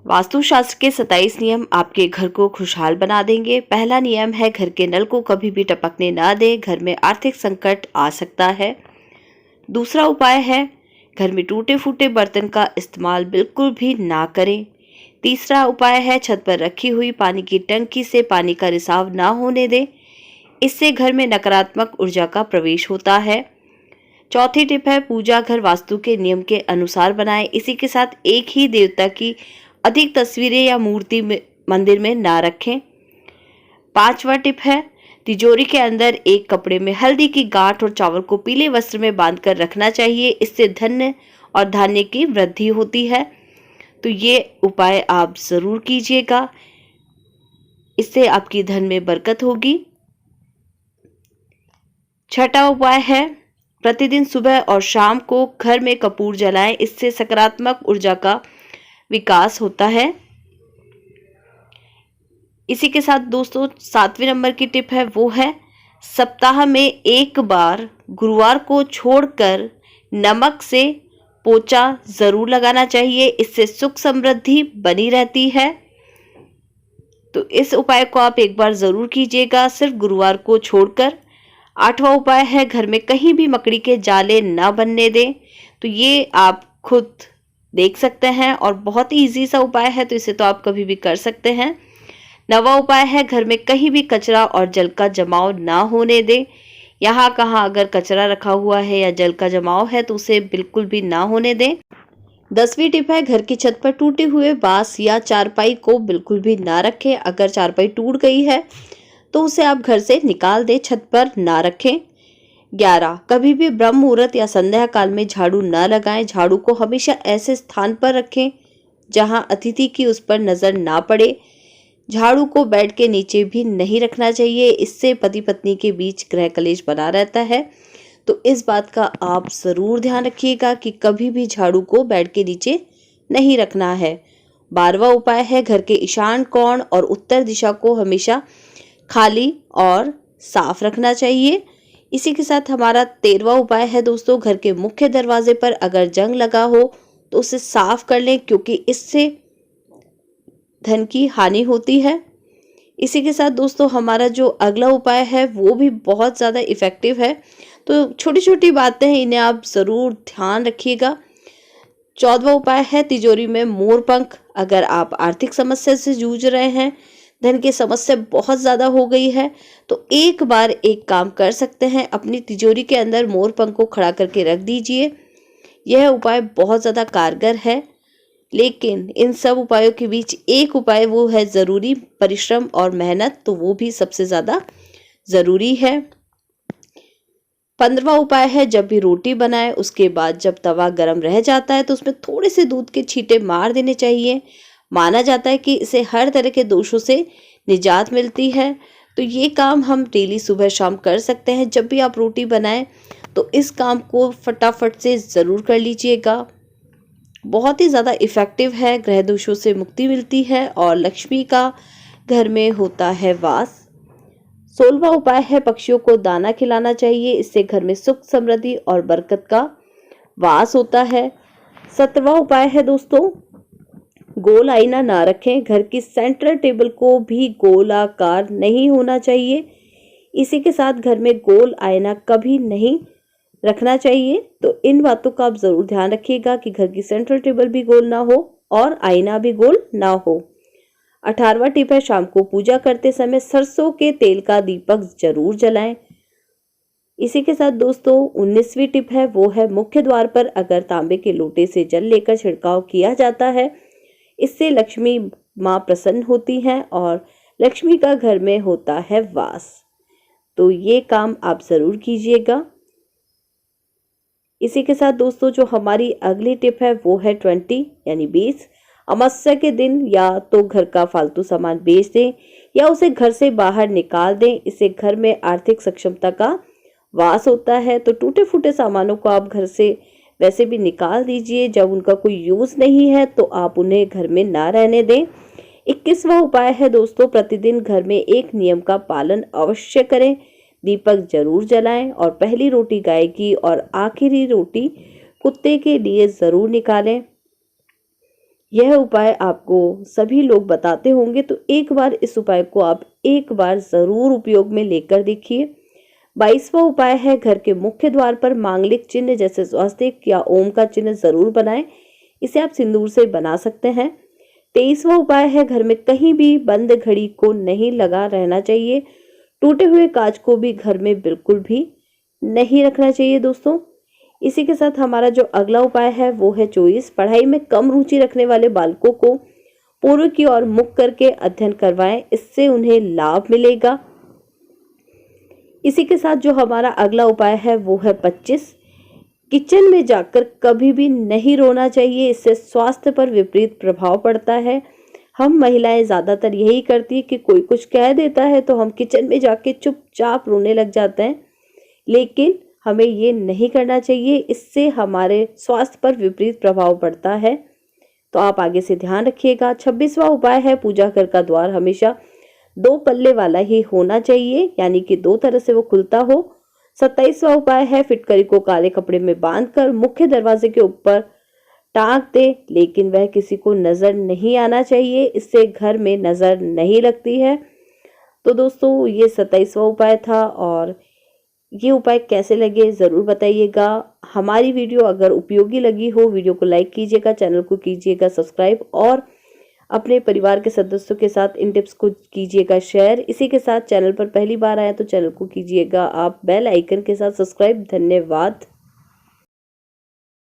वास्तुशास्त्र के 27 नियम आपके घर को खुशहाल बना देंगे। पहला नियम है घर के नल को कभी भी टपकने ना दें, घर में आर्थिक संकट आ सकता है। दूसरा उपाय है घर में टूटे फूटे बर्तन का इस्तेमाल बिल्कुल भी ना करें। तीसरा उपाय है छत पर रखी हुई पानी की टंकी से पानी का रिसाव ना होने दें, इससे घर में नकारात्मक ऊर्जा का प्रवेश होता है। चौथी टिप है पूजा घर वास्तु के नियम के अनुसार बनाएं। इसी के साथ एक ही देवता की अधिक तस्वीरें या मूर्ति में मंदिर में ना रखें। पांचवा टिप है तिजोरी के अंदर एक कपड़े में हल्दी की गांठ और चावल को पीले वस्त्र में बांधकर रखना चाहिए, इससे धन और धान्य की वृद्धि होती है। तो ये उपाय आप जरूर कीजिएगा, इससे आपकी धन में बरकत होगी। छठा उपाय है प्रतिदिन सुबह और शाम को घर में कपूर जलाएं, इससे सकारात्मक ऊर्जा का विकास होता है। इसी के साथ दोस्तों 7वें नंबर की टिप है वो है सप्ताह में एक बार गुरुवार को छोड़कर नमक से पोछा जरूर लगाना चाहिए, इससे सुख समृद्धि बनी रहती है। तो इस उपाय को आप एक बार जरूर कीजिएगा, सिर्फ गुरुवार को छोड़कर। 8वां उपाय है घर में कहीं भी मकड़ी के जाले ना बनने दें। तो ये आप खुद देख सकते हैं और बहुत ही इजी सा उपाय है, तो इसे तो आप कभी भी कर सकते हैं। 9वां उपाय है घर में कहीं भी कचरा और जल का जमाव ना होने दें। यहाँ कहाँ अगर कचरा रखा हुआ है या जल का जमाव है तो उसे बिल्कुल भी ना होने दें। 10वीं टिप है घर की छत पर टूटे हुए बांस या चारपाई को बिल्कुल भी ना रखें। अगर चारपाई टूट गई है तो उसे आप घर से निकाल दें, छत पर ना रखें। 11 कभी भी ब्रह्म मुहूर्त या संध्या काल में झाड़ू न लगाएं। झाड़ू को हमेशा ऐसे स्थान पर रखें जहां अतिथि की उस पर नजर ना पड़े। झाड़ू को बेड के नीचे भी नहीं रखना चाहिए, इससे पति पत्नी के बीच गृह कलेश बना रहता है। तो इस बात का आप जरूर ध्यान रखिएगा कि कभी भी झाड़ू को बेड के नीचे नहीं रखना है। 12वां उपाय है घर के ईशान कोण और उत्तर दिशा को हमेशा खाली और साफ रखना चाहिए। इसी के साथ हमारा 13वां उपाय है दोस्तों घर के मुख्य दरवाजे पर अगर जंग लगा हो तो उसे साफ कर लें, क्योंकि इससे धन की हानि होती है। इसी के साथ दोस्तों हमारा जो अगला उपाय है वो भी बहुत ज़्यादा इफ़ेक्टिव है, तो छोटी छोटी बातें हैं, इन्हें आप ज़रूर ध्यान रखिएगा। 14वां उपाय है तिजोरी में मोर पंख। अगर आप आर्थिक समस्या से जूझ रहे हैं, धन की समस्या बहुत ज़्यादा हो गई है, तो एक बार एक काम कर सकते हैं, अपनी तिजोरी के अंदर मोर पंख को खड़ा करके रख दीजिए। यह उपाय बहुत ज़्यादा कारगर है, लेकिन इन सब उपायों के बीच एक उपाय वो है ज़रूरी परिश्रम और मेहनत, तो वो भी सबसे ज़्यादा ज़रूरी है। 15वां उपाय है जब भी रोटी बनाए उसके बाद जब तवा गर्म रह जाता है तो उसमें थोड़े से दूध के छींटे मार देने चाहिए। माना जाता है कि इससे हर तरह के दोषों से निजात मिलती है। तो ये काम हम डेली सुबह शाम कर सकते हैं। जब भी आप रोटी बनाएं तो इस काम को फटाफट से ज़रूर कर लीजिएगा। बहुत ही ज़्यादा इफ़ेक्टिव है, ग्रह दोषों से मुक्ति मिलती है और लक्ष्मी का घर में होता है वास। 16वां उपाय है पक्षियों को दाना खिलाना चाहिए, इससे घर में सुख समृद्धि और बरकत का वास होता है। 17वां उपाय है दोस्तों गोल आईना ना रखें। घर की सेंट्रल टेबल को भी गोलाकार नहीं होना चाहिए। इसी के साथ घर में गोल आईना कभी नहीं रखना चाहिए। तो इन बातों का आप जरूर ध्यान रखिएगा कि घर की सेंट्रल टेबल भी गोल ना हो और आईना भी गोल ना हो। 18वां टिप है शाम को पूजा करते समय सरसों के तेल का दीपक जरूर जलाएं। इसी के साथ दोस्तों 19वीं टिप है वो है मुख्य द्वार पर अगर तांबे के लोटे से जल लेकर छिड़काव किया जाता है, इससे लक्ष्मी माँ प्रसन्न होती हैं और लक्ष्मी का घर में होता है वास। तो ये काम आप जरूर कीजिएगा। इसी के साथ दोस्तों जो हमारी अगली टिप है वो है 20 यानी 20। अमावस्या के दिन या तो घर का फालतू सामान बेच दें या उसे घर से बाहर निकाल दें, इससे घर में आर्थिक सक्षमता का वास होता है। तो टूटे फूटे सामानों को आप घर से वैसे भी निकाल दीजिए, जब उनका कोई यूज नहीं है तो आप उन्हें घर में ना रहने दें। 21वां उपाय है दोस्तों प्रतिदिन घर में एक नियम का पालन अवश्य करें, दीपक जरूर जलाएं और पहली रोटी गाय की और आखिरी रोटी कुत्ते के लिए जरूर निकालें। यह उपाय आपको सभी लोग बताते होंगे, तो एक बार इस उपाय को आप एक बार जरूर उपयोग में लेकर देखिए। 22वां उपाय है, घर के मुख्य द्वार पर मांगलिक चिन्ह जैसे स्वास्तिक या ओम का चिन्ह जरूर बनाएं। इसे आप सिंदूर से बना सकते हैं। 23वां उपाय है, घर में कहीं भी बंद घड़ी को नहीं लगा रहना चाहिए। टूटे हुए कांच को भी घर में बिल्कुल भी नहीं रखना चाहिए दोस्तों। इसी के साथ हमारा जो अगला उपाय है वो है 24। पढ़ाई में कम रुचि रखने वाले बालकों को पूर्व की ओर मुख करके अध्ययन करवाएं, इससे उन्हें लाभ मिलेगा। इसी के साथ जो हमारा अगला उपाय है वो है 25। किचन में जाकर कभी भी नहीं रोना चाहिए, इससे स्वास्थ्य पर विपरीत प्रभाव पड़ता है। हम महिलाएं ज्यादातर यही करती है कि कोई कुछ कह देता है तो हम किचन में जाके चुपचाप रोने लग जाते हैं, लेकिन हमें ये नहीं करना चाहिए, इससे हमारे स्वास्थ्य पर विपरीत प्रभाव पड़ता है। तो आप आगे से ध्यान रखिएगा। 26वां उपाय है, पूजा घर का द्वार हमेशा 2 पल्ले वाला ही होना चाहिए, यानी कि 2 तरह से वो खुलता हो। 27वां उपाय है, फिटकरी को काले कपड़े में बांधकर मुख्य दरवाजे के ऊपर टांग दे, लेकिन वह किसी को नजर नहीं आना चाहिए, इससे घर में नजर नहीं लगती है। तो दोस्तों ये 27वां उपाय था, और ये उपाय कैसे लगे जरूर बताइएगा। हमारी वीडियो अगर उपयोगी लगी हो, वीडियो को लाइक कीजिएगा, चैनल को कीजिएगा सब्सक्राइब, और अपने परिवार के सदस्यों के साथ इन टिप्स को कीजिएगा शेयर। इसी के साथ चैनल पर पहली बार आए तो चैनल को कीजिएगा आप बेल आइकन के साथ सब्सक्राइब। धन्यवाद।